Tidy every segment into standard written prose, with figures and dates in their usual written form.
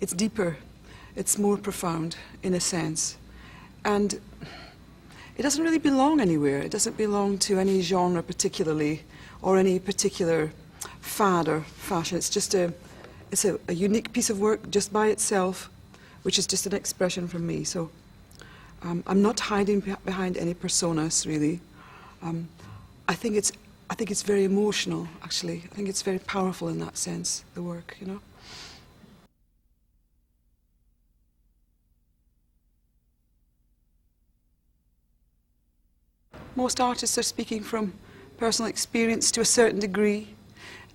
it's deeper, it's more profound in a sense. And it doesn't really belong anywhere. It doesn't belong to any genre particularly, or any particular fad or fashion. It's just a unique piece of work just by itself, which is just an expression from me. So I'm not hiding behind any personas, really. I think it's very emotional, actually. I think it's very powerful in that sense, the work, you know. Most artists are speaking from personal experience to a certain degree,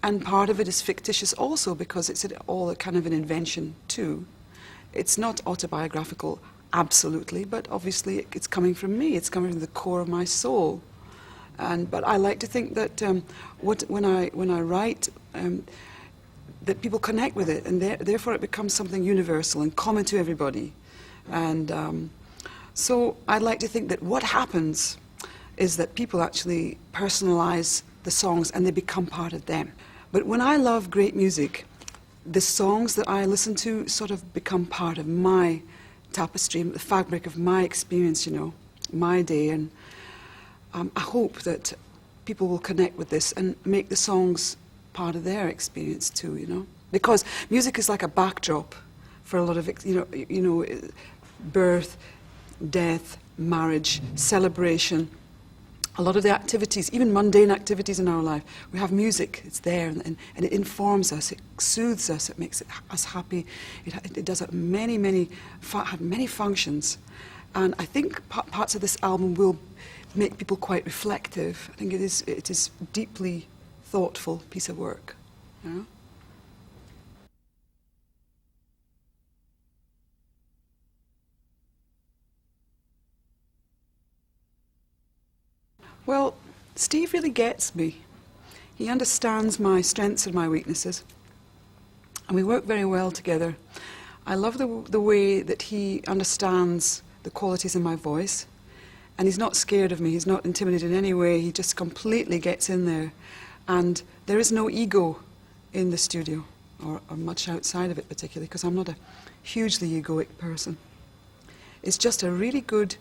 and part of it is fictitious also because it's all a kind of an invention too. It's not autobiographical, absolutely, but obviously it's coming from me. It's coming from the core of my soul. But I like to think that when I write, that people connect with it, and therefore it becomes something universal and common to everybody. And so I'd like to think that what happens is that people actually personalize the songs and they become part of them. But when I love great music, the songs that I listen to sort of become part of my tapestry, the fabric of my experience, you know, my day. And I hope that people will connect with this and make the songs part of their experience too, you know. Because music is like a backdrop for a lot of, you know, birth, death, marriage, celebration. A lot of the activities, even mundane activities in our life, we have music, it's there, and it informs us, it soothes us, it makes us happy. It does many functions. And I think parts of this album will make people quite reflective. I think it is deeply thoughtful piece of work. You know? Well, Steve really gets me. He understands my strengths and my weaknesses, and we work very well together. I love the way that he understands the qualities in my voice, and he's not scared of me, he's not intimidated in any way, he just completely gets in there. And there is no ego in the studio, or much outside of it particularly, because I'm not a hugely egoic person. It's just a really good,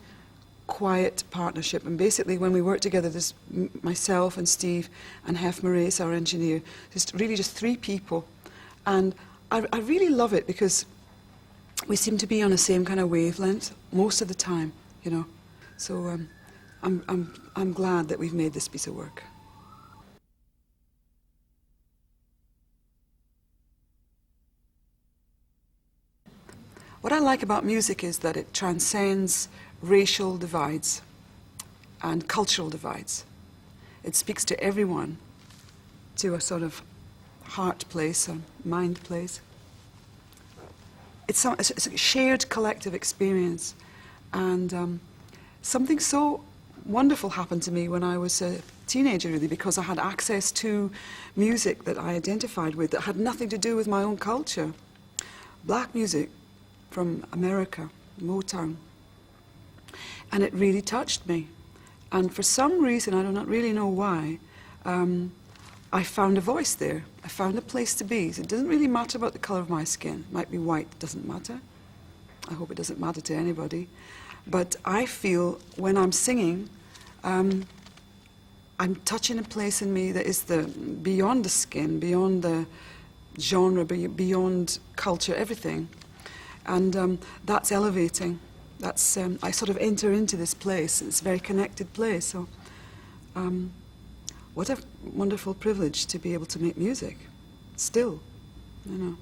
quiet partnership, and basically when we work together, there's myself and Steve and Hef Marais, our engineer. There's really just three people, and I really love it because we seem to be on the same kind of wavelength most of the time, you know. So I'm glad that we've made this piece of work. What I like about music is that it transcends racial divides and cultural divides. It speaks to everyone, to a sort of heart place, a mind place. It's a shared collective experience, and something so wonderful happened to me when I was a teenager, really, because I had access to music that I identified with that had nothing to do with my own culture. Black music from America, Motown. And it really touched me. And for some reason, I do not really know why, I found a voice there. I found a place to be. So it doesn't really matter about the colour of my skin. It might be white, it doesn't matter. I hope it doesn't matter to anybody. But I feel when I'm singing, I'm touching a place in me that is beyond the skin, beyond the genre, beyond culture, everything. And that's elevating. That's I sort of enter into this place. It's a very connected place. So, what a wonderful privilege to be able to make music. Still, you know.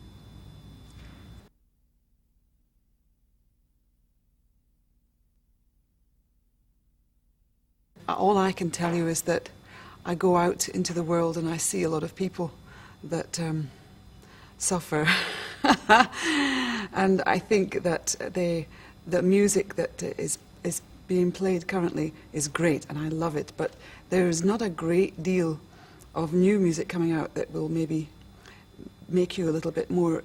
All I can tell you is that I go out into the world and I see a lot of people that suffer. And I think that the music that is being played currently is great, and I love it. But there is not a great deal of new music coming out that will maybe make you a little bit more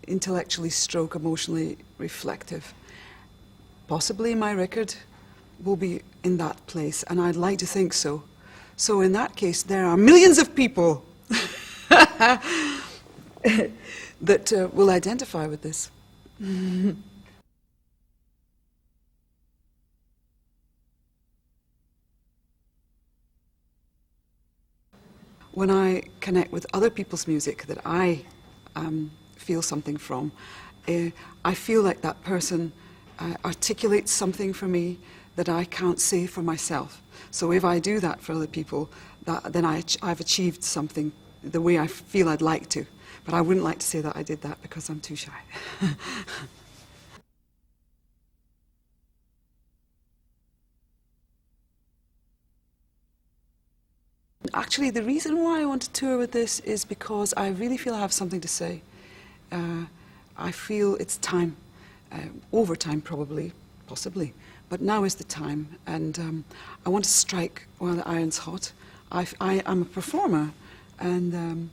intellectually stroke emotionally reflective. Possibly my record will be in that place, and I'd like to think so. So in that case, there are millions of people that will identify with this. When I connect with other people's music that I feel something from, I feel like that person articulates something for me that I can't say for myself. So if I do that for other people, then I've achieved something the way I feel I'd like to. But I wouldn't like to say that I did that because I'm too shy. Actually, the reason why I want to tour with this is because I really feel I have something to say. I feel it's time, overtime probably, possibly, but now is the time, and I want to strike while the iron's hot. I'm a performer, and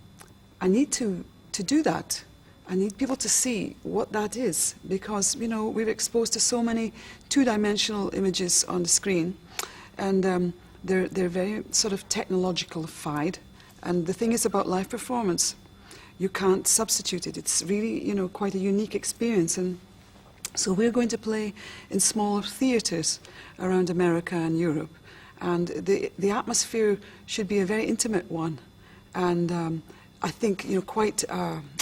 I need to do that. I need people to see what that is, because, you know, we're exposed to so many two-dimensional images on the screen, and they're very sort of technological-ified. And the thing is about live performance, you can't substitute it. It's really, you know, quite a unique experience. And so we're going to play in smaller theatres around America and Europe. And the atmosphere should be a very intimate one. And I think, you know, quite,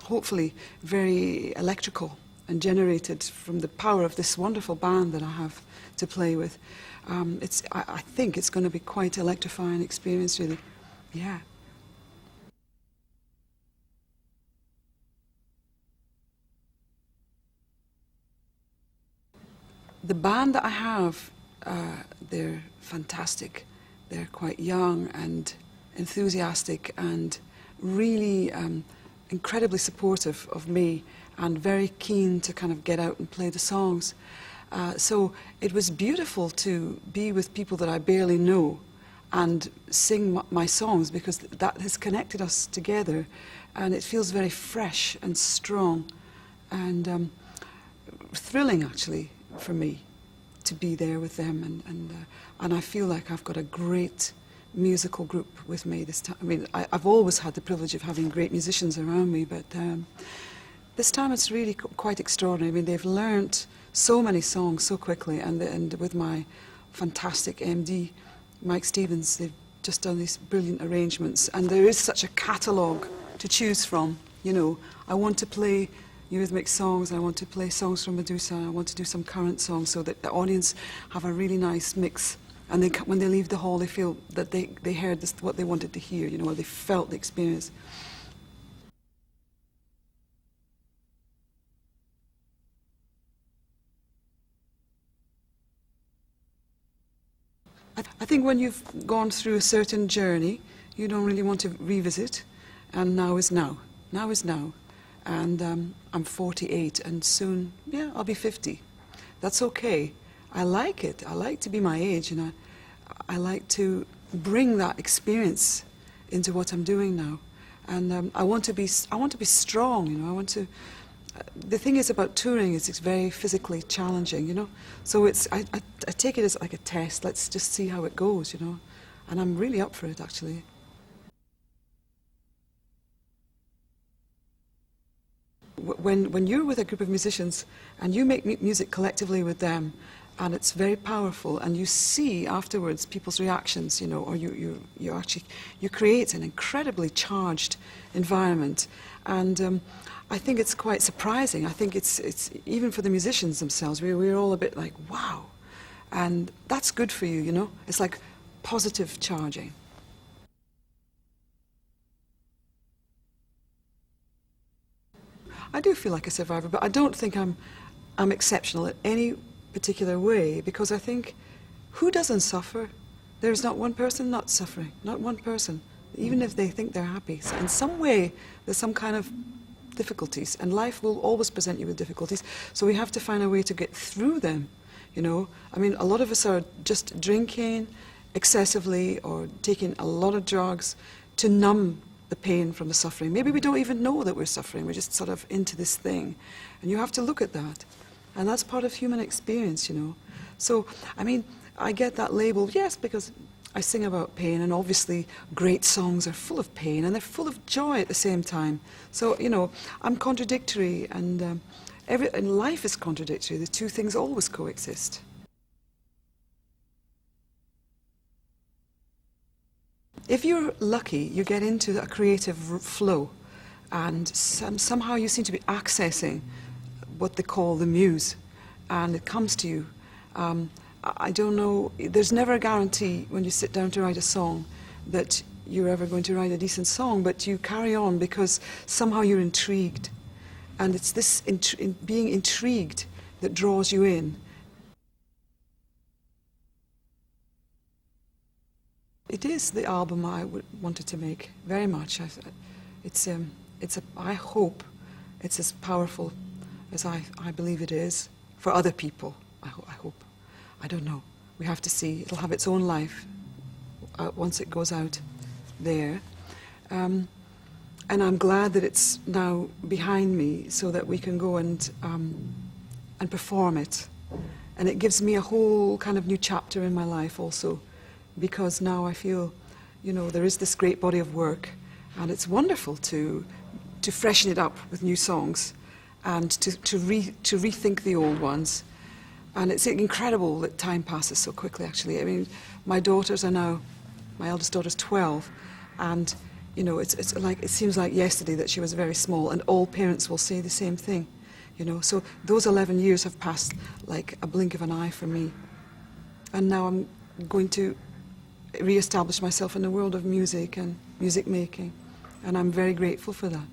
hopefully, very electrical and generated from the power of this wonderful band that I have to play with. I think it's going to be quite electrifying experience, really. Yeah. The band that I have, they're fantastic. They're quite young and enthusiastic and really incredibly supportive of me and very keen to kind of get out and play the songs. So it was beautiful to be with people that I barely know and sing my songs, because that has connected us together, and it feels very fresh and strong and thrilling, actually, for me to be there with them, and I feel like I've got a great musical group with me this time. I mean, I've always had the privilege of having great musicians around me, but this time it's really quite extraordinary. I mean, they've learnt so many songs so quickly, and with my fantastic MD, Mike Stevens, they've just done these brilliant arrangements, and there is such a catalogue to choose from. You know, I want to play Eurythmic songs, I want to play songs from Medusa, I want to do some current songs so that the audience have a really nice mix, and when they leave the hall they feel that they heard what they wanted to hear, you know, or they felt the experience. I think when you've gone through a certain journey, you don't really want to revisit, and now is now. Now is now. And I'm 48, and soon, yeah, I'll be 50. That's okay. I like it. I like to be my age, and I like to bring that experience into what I'm doing now. And I want to be strong, you know. I want to. The thing is about touring is it's very physically challenging, you know. So I take it as like a test. Let's just see how it goes, you know. And I'm really up for it, actually. When you're with a group of musicians and you make music collectively with them, and it's very powerful, and you see afterwards people's reactions, you know, or you create an incredibly charged environment, and I think it's quite surprising. I think it's even for the musicians themselves, we're all a bit like, wow, and that's good for you, you know. It's like positive charging. I do feel like a survivor, but I don't think I'm exceptional in any particular way, because I think, who doesn't suffer? There's not one person not suffering, not one person, even if they think they're happy. So in some way, there's some kind of difficulties, and life will always present you with difficulties, so we have to find a way to get through them, you know. I mean, a lot of us are just drinking excessively or taking a lot of drugs to numb the pain from the suffering. Maybe we don't even know that we're suffering, we're just sort of into this thing. And you have to look at that. And that's part of human experience, you know. So, I mean, I get that label, yes, because I sing about pain, and obviously great songs are full of pain and they're full of joy at the same time. So, you know, I'm contradictory, and and life is contradictory. The two things always coexist. If you're lucky, you get into a creative flow, and somehow you seem to be accessing what they call the muse, and it comes to you. I don't know, there's never a guarantee when you sit down to write a song that you're ever going to write a decent song, but you carry on because somehow you're intrigued. And it's this being intrigued that draws you in. It is the album I wanted to make, very much. I hope it's as powerful as I believe it is for other people. I hope. I don't know. We have to see. It'll have its own life once it goes out there. And I'm glad that it's now behind me so that we can go and perform it. And it gives me a whole kind of new chapter in my life also, because now I feel, you know, there is this great body of work, and it's wonderful to freshen it up with new songs and to rethink the old ones. And it's incredible that time passes so quickly, actually. I mean, my daughters are now, my eldest daughter's 12, and, you know, it's like, it seems like yesterday that she was very small, and all parents will say the same thing, you know. So those 11 years have passed like a blink of an eye for me. And now I'm going to re-establish myself in the world of music and music making, and I'm very grateful for that.